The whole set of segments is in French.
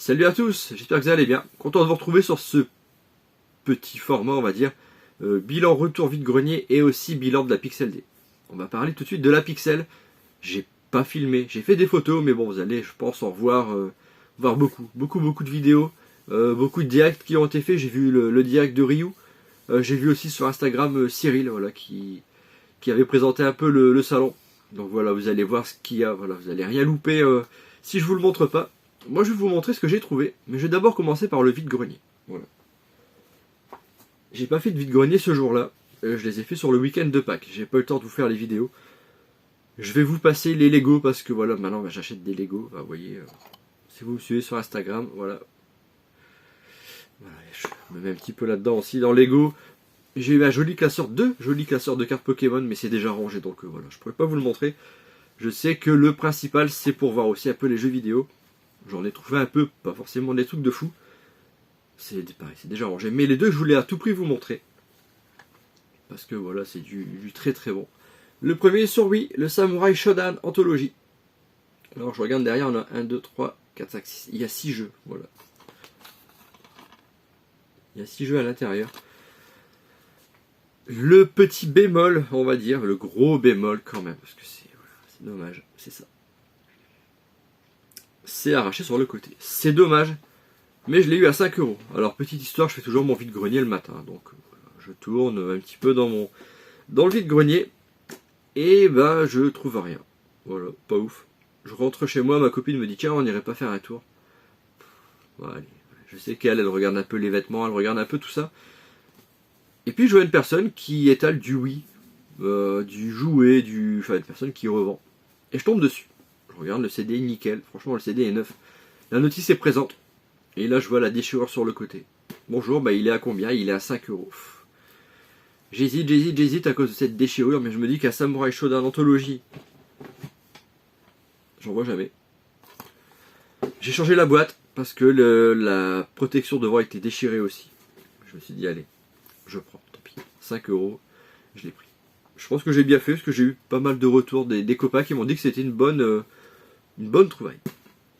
Salut à tous, j'espère que vous allez bien. Content de vous retrouver sur ce petit format, on va dire, bilan retour vide-grenier et aussi bilan de la Pixel D. On va parler tout de suite de la Pixel. J'ai pas filmé, j'ai fait des photos, mais bon, vous allez, je pense, en voir, voir beaucoup de vidéos, beaucoup de directs qui ont été faits. J'ai vu le direct de Ryu, j'ai vu aussi sur Instagram Cyril, voilà, qui avait présenté un peu le salon. Donc voilà, vous allez voir ce qu'il y a, voilà, vous allez rien louper si je vous le montre pas. Moi je vais vous montrer ce que j'ai trouvé, mais je vais d'abord commencer par le vide-grenier. Voilà. J'ai pas fait de vide-grenier ce jour-là, je les ai fait sur le week-end de Pâques, j'ai pas eu le temps de vous faire les vidéos. Je vais vous passer les Lego parce que voilà, maintenant j'achète des Lego, bah, vous voyez, si vous me suivez sur Instagram, voilà. Je me mets un petit peu là-dedans aussi, dans Lego. J'ai eu un joli classeur, deux jolis classeurs de cartes Pokémon, mais c'est déjà rangé, donc voilà, je pourrais pas vous le montrer. Je sais que le principal c'est pour voir aussi un peu les jeux vidéo. J'en ai trouvé un peu, pas forcément des trucs de fou. C'est pareil, c'est déjà rangé. Mais les deux, je voulais à tout prix vous montrer. Parce que voilà, c'est du très très bon. Le premier sur Wii, le Samurai Shodown Anthology. Alors je regarde derrière, on a 1, 2, 3, 4, 5, 6. Il y a 6 jeux, voilà. Il y a 6 jeux à l'intérieur. Le petit bémol, on va dire, le gros bémol quand même, parce que c'est voilà, dommage, c'est ça. C'est arraché sur le côté. C'est dommage, mais je l'ai eu à 5 €. Alors petite histoire, je fais toujours mon vide-grenier le matin, donc voilà, je tourne un petit peu dans le vide-grenier, et ben je trouve rien. Voilà, pas ouf. Je rentre chez moi, ma copine me dit tiens, on n'irait pas faire un tour. Bon, allez. Je sais qu'elle regarde un peu les vêtements, elle regarde un peu tout ça. Et puis je vois une personne qui étale du Wii, du jouet, enfin une personne qui revend. Et je tombe dessus. Je regarde le CD nickel, franchement le CD est neuf. La notice est présente. Et là je vois la déchirure sur le côté. Bonjour, bah il est à combien? Il est à 5 €. J'hésite à cause de cette déchirure, mais je me dis qu'à Samurai Shodown Anthology, j'en vois jamais. J'ai changé la boîte parce que la protection devant était déchirée aussi. Je me suis dit allez, je prends, tant pis. 5 €, je l'ai pris. Je pense que j'ai bien fait parce que j'ai eu pas mal de retours des copains qui m'ont dit que c'était une bonne trouvaille.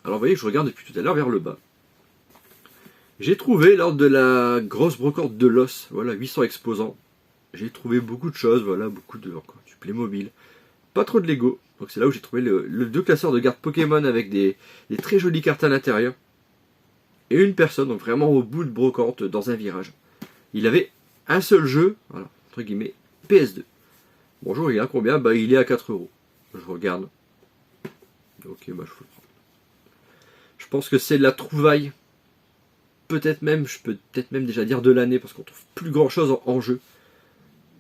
Alors vous voyez, je regarde depuis tout à l'heure vers le bas. J'ai trouvé lors de la grosse brocante de l'os, voilà, 800 exposants. J'ai trouvé beaucoup de choses, voilà, beaucoup de encore, du Playmobil. Pas trop de Lego. Donc c'est là où j'ai trouvé le deux classeurs de cartes Pokémon avec des très jolies cartes à l'intérieur. Et une personne, donc vraiment au bout de brocante, dans un virage. Il avait un seul jeu, voilà, entre guillemets, PS2. Bonjour, il est à combien? Bah il est à 4 €. Je regarde. Ok, bah je vous le prends. Je pense que c'est de la trouvaille. Peut-être même, je peux peut-être même déjà dire de l'année, parce qu'on trouve plus grand chose en jeu.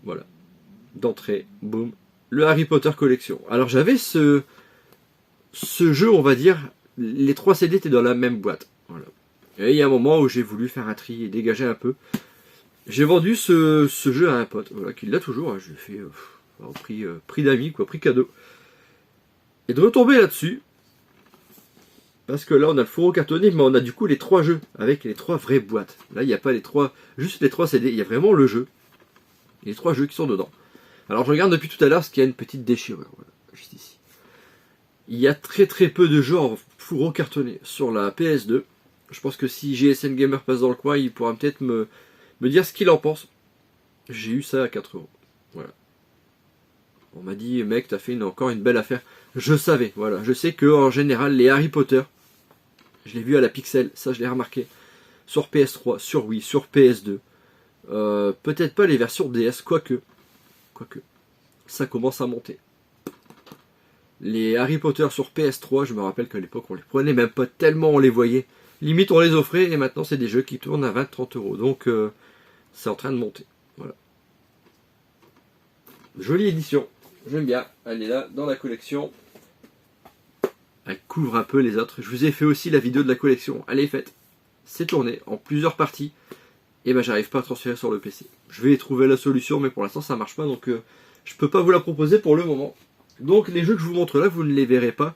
Voilà. D'entrée, boum. Le Harry Potter Collection. Alors j'avais ce jeu, on va dire, les 3 CD étaient dans la même boîte. Voilà. Et il y a un moment où j'ai voulu faire un tri et dégager un peu. J'ai vendu ce jeu à un pote, voilà, qui l'a toujours. Hein, je lui ai fait au prix d'amis, quoi, prix cadeau. Et de retomber là-dessus, parce que là on a le fourreau cartonné, mais on a du coup les 3 jeux, avec les 3 vraies boîtes. Là il n'y a pas juste les 3 CD, il y a vraiment le jeu. Et les 3 jeux qui sont dedans. Alors je regarde depuis tout à l'heure ce qu'il y a une petite déchirure, voilà, juste ici. Il y a très peu de jeux en fourreau cartonné sur la PS2. Je pense que si GSN Gamer passe dans le coin, il pourra peut-être me dire ce qu'il en pense. J'ai eu ça à 4 €. Voilà. On m'a dit, mec, t'as fait encore une belle affaire. Je savais, voilà. Je sais que en général, les Harry Potter, je l'ai vu à la Pixel, ça je l'ai remarqué. Sur PS3, sur Wii, sur PS2. Peut-être pas les versions DS, quoique. Ça commence à monter. Les Harry Potter sur PS3, je me rappelle qu'à l'époque on les prenait même pas tellement on les voyait. Limite on les offrait et maintenant c'est des jeux qui tournent à 20-30 €. Donc c'est en train de monter. Voilà. Jolie édition. J'aime bien. Elle est là dans la collection. Elle couvre un peu les autres. Je vous ai fait aussi la vidéo de la collection. Elle est faite. C'est tourné en plusieurs parties. Et ben j'arrive pas à transférer sur le PC. Je vais trouver la solution, mais pour l'instant ça marche pas, donc je peux pas vous la proposer pour le moment. Donc les jeux que je vous montre là, vous ne les verrez pas,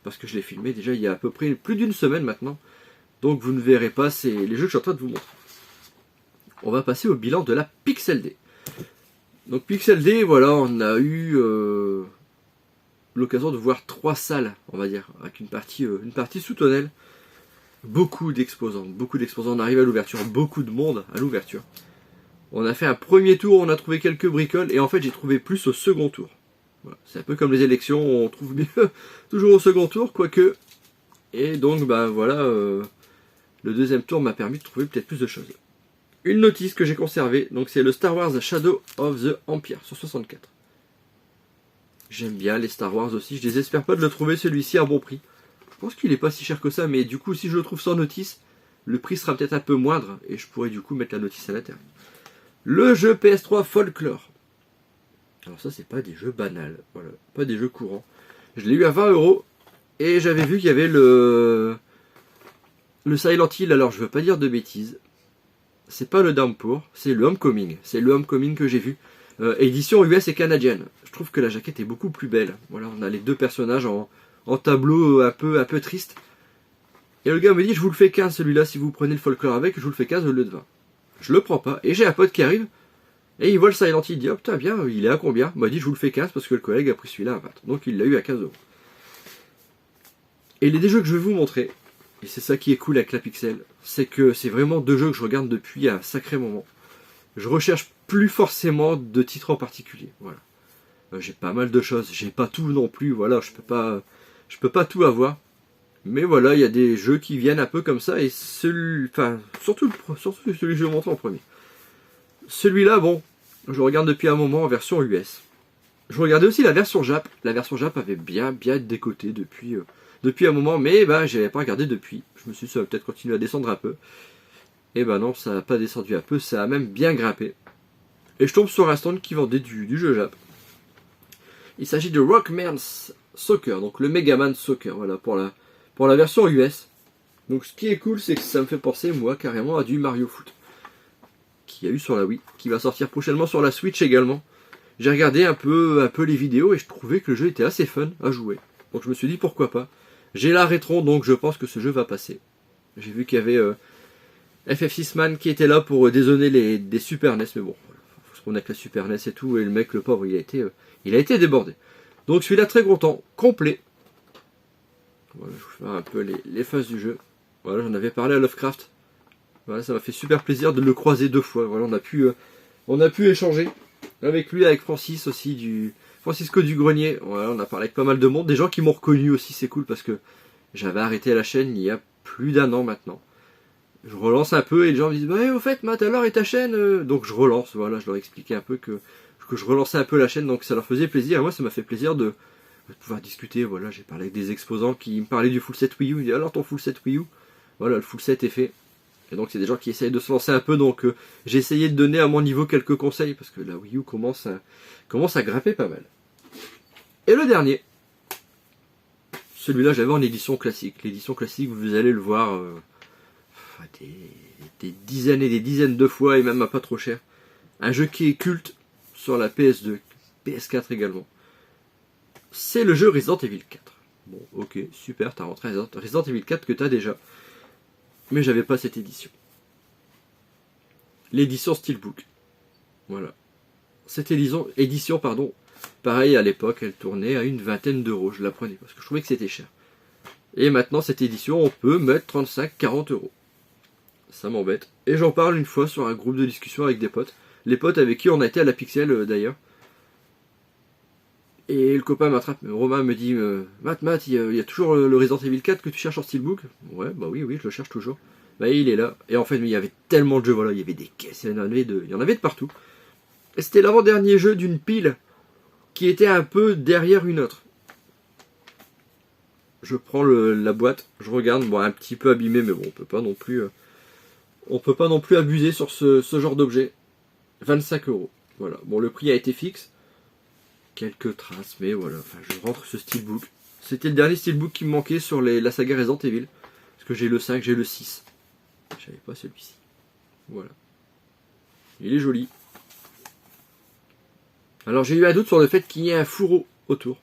parce que je l'ai filmé déjà il y a à peu près plus d'une semaine maintenant. Donc vous ne verrez pas, c'est les jeux que je suis en train de vous montrer. On va passer au bilan de la Pixel D. Donc Pixel D, voilà, on a eu l'occasion de voir 3 salles, on va dire, avec une partie sous tonnelle. beaucoup d'exposants. On arrive à l'ouverture, beaucoup de monde à l'ouverture. On a fait un premier tour, on a trouvé quelques bricoles, et en fait j'ai trouvé plus au second tour. Voilà. C'est un peu comme les élections, on trouve mieux toujours au second tour, quoique. Et donc bah voilà, le deuxième tour m'a permis de trouver peut-être plus de choses. Une notice que j'ai conservée, donc c'est le Star Wars Shadow of the Empire sur 64. J'aime bien les Star Wars aussi, je désespère pas de le trouver celui-ci à bon prix. Je pense qu'il est pas si cher que ça, mais du coup si je le trouve sans notice, le prix sera peut-être un peu moindre, et je pourrais du coup mettre la notice à l'intérieur. Le jeu PS3 Folklore. Alors ça c'est pas des jeux banals, voilà, pas des jeux courants. Je l'ai eu à 20 €, et j'avais vu qu'il y avait le Silent Hill, alors je veux pas dire de bêtises. C'est pas le Downpour, c'est le Homecoming. C'est le Homecoming que j'ai vu. Édition US et canadienne. Je trouve que la jaquette est beaucoup plus belle. Voilà, on a les deux personnages en tableau un peu triste. Et le gars me dit, je vous le fais 15 celui-là, si vous prenez le folklore avec, je vous le fais 15 au lieu de 20. Je le prends pas. Et j'ai un pote qui arrive, et il voit le Silent Hill, il dit, oh putain bien, il est à combien? Il m'a dit, je vous le fais 15 parce que le collègue a pris celui-là à 20. Donc il l'a eu à 15 €. Et les deux jeux que je vais vous montrer, et c'est ça qui est cool avec la Pixel, c'est que c'est vraiment deux jeux que je regarde depuis un sacré moment. Je recherche plus forcément de titres en particulier. Voilà. J'ai pas mal de choses, j'ai pas tout non plus, voilà, je peux pas tout avoir. Mais voilà, il y a des jeux qui viennent un peu comme ça, et surtout celui que je vais vous montrer en premier. Celui-là, bon, je regarde depuis un moment en version US. Je regardais aussi la version Jap. La version Jap avait bien décoté depuis un moment, mais bah j'avais pas regardé depuis. Je me suis dit ça va peut-être continuer à descendre un peu. Et ben non, ça n'a pas descendu un peu, ça a même bien grimpé. Et je tombe sur un stand qui vendait du jeu Jap. Il s'agit de Rockman's Soccer, donc le Megaman Soccer, voilà, pour la version US. Donc ce qui est cool, c'est que ça me fait penser, moi, carrément à du Mario Foot. Qu'il y a eu sur la Wii, qui va sortir prochainement sur la Switch également. J'ai regardé un peu les vidéos et je trouvais que le jeu était assez fun à jouer. Donc je me suis dit pourquoi pas. J'ai la rétro, donc je pense que ce jeu va passer. J'ai vu qu'il y avait FF6 Man qui était là pour dézonner des Super NES, mais bon, faut se prendre avec la Super NES et tout, et le mec, le pauvre, il a été débordé. Donc celui-là très content, complet. Voilà, je vous fais un peu les phases du jeu. Voilà, j'en avais parlé à Lovecraft. Voilà, ça m'a fait super plaisir de le croiser deux fois. Voilà, on a pu échanger avec lui, avec Francis aussi, Francisco du Grenier. Voilà, on a parlé avec pas mal de monde, des gens qui m'ont reconnu aussi, c'est cool parce que j'avais arrêté la chaîne il y a plus d'un an maintenant. Je relance un peu et les gens me disent bah, au fait Matt, alors et ta chaîne donc je relance, voilà, je leur expliquais un peu que je relançais un peu la chaîne, donc ça leur faisait plaisir, et moi ça m'a fait plaisir de pouvoir discuter. Voilà, j'ai parlé avec des exposants qui me parlaient du full set Wii U, ils disaient alors ton full set Wii U, voilà, le full set est fait. Et donc c'est des gens qui essayent de se lancer un peu, donc j'ai essayé de donner à mon niveau quelques conseils, parce que la Wii U commence à grimper pas mal. Et le dernier, celui-là j'avais en édition classique. L'édition classique, vous allez le voir des dizaines et des dizaines de fois, et même à pas trop cher. Un jeu qui est culte sur la PS2, PS4 également. C'est le jeu Resident Evil 4. Bon, ok, super, t'as rentré Resident Evil 4 que t'as déjà. Mais j'avais pas cette édition. L'édition Steelbook. Voilà. Cette édition, pareil à l'époque, elle tournait à une vingtaine d'euros. Je la prenais parce que je trouvais que c'était cher. Et maintenant, cette édition, on peut mettre 35-40 euros. Ça m'embête. Et j'en parle une fois sur un groupe de discussion avec des potes. Les potes avec qui on a été à la Pixel d'ailleurs. Et le copain m'attrape, Romain me dit Matt, il y a toujours le Resident Evil 4 que tu cherches en Steelbook? Ouais, bah oui, je le cherche toujours. Bah il est là. Et en fait, il y avait tellement de jeux, voilà, il y avait des caisses, il y en avait de partout. Et c'était l'avant-dernier jeu d'une pile qui était un peu derrière une autre. Je prends la boîte, je regarde, bon, un petit peu abîmé, mais bon, on peut pas non plus abuser sur ce genre d'objet. 25 euros. Voilà. Bon, le prix a été fixe. Quelques traces, mais voilà. Enfin, je rentre ce steelbook. C'était le dernier steelbook qui me manquait sur la saga Resident Evil. Parce que j'ai le 5, j'ai le 6. J'avais pas celui-ci. Voilà. Il est joli. Alors j'ai eu un doute sur le fait qu'il y ait un fourreau autour.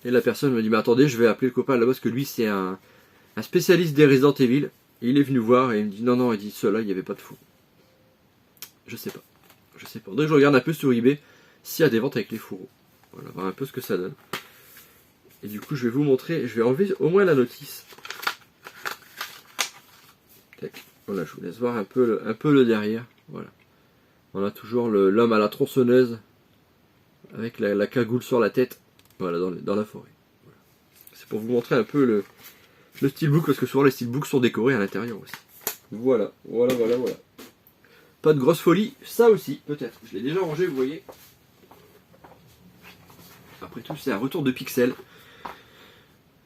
Et la personne me dit, mais attendez, je vais appeler le copain là-bas, parce que lui c'est un spécialiste des Resident Evil. Et il est venu voir et il me dit, non, il dit, ceux-là, il n'y avait pas de fourreau. Je sais pas. Donc je regarde un peu sur eBay s'il y a des ventes avec les fourreaux. Voilà, voir un peu ce que ça donne. Et du coup, je vais vous montrer, je vais enlever au moins la notice. Tac. Voilà, je vous laisse voir un peu le derrière. Voilà. On a toujours l'homme à la tronçonneuse avec la cagoule sur la tête. Voilà, dans la forêt. Voilà. C'est pour vous montrer un peu le steelbook, parce que souvent les steelbooks sont décorés à l'intérieur aussi. Voilà. Pas de grosse folie, ça aussi, peut-être. Je l'ai déjà rangé, vous voyez. Après tout, c'est un retour de pixels.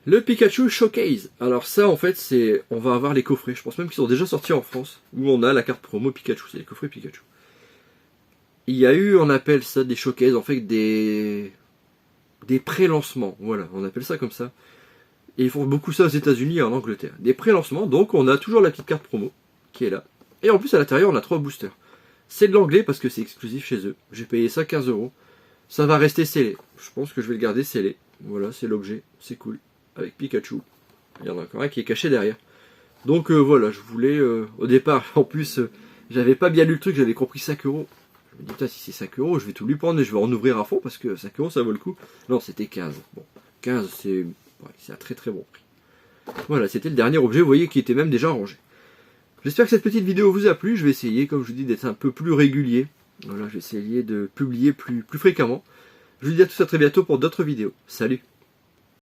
Le Pikachu Showcase. Alors ça, en fait, on va avoir les coffrets. Je pense même qu'ils sont déjà sortis en France, où on a la carte promo Pikachu. C'est les coffrets Pikachu. Il y a eu, on appelle ça des showcases, en fait, des pré-lancements. Voilà, on appelle ça comme ça. Et ils font beaucoup ça aux États-Unis et en Angleterre. Des pré-lancements, donc on a toujours la petite carte promo qui est là. Et en plus, à l'intérieur, on a 3 boosters. C'est de l'anglais parce que c'est exclusif chez eux. J'ai payé ça 15 €. Ça va rester scellé. Je pense que je vais le garder scellé. Voilà, c'est l'objet. C'est cool. Avec Pikachu. Il y en a encore un qui est caché derrière. Donc voilà, je voulais... au départ, en plus, j'avais pas bien lu le truc, j'avais compris 5 €. Je me dis, putain, si c'est 5 €, je vais tout lui prendre et je vais en ouvrir à fond parce que 5 € ça vaut le coup. Non, c'était 15. Bon, 15, c'est un très très bon prix. Voilà, c'était le dernier objet, vous voyez, qui était même déjà rangé. J'espère que cette petite vidéo vous a plu. Je vais essayer, comme je vous dis, d'être un peu plus régulier. Voilà, je vais essayer de publier plus fréquemment. Je vous dis à tous à très bientôt pour d'autres vidéos. Salut!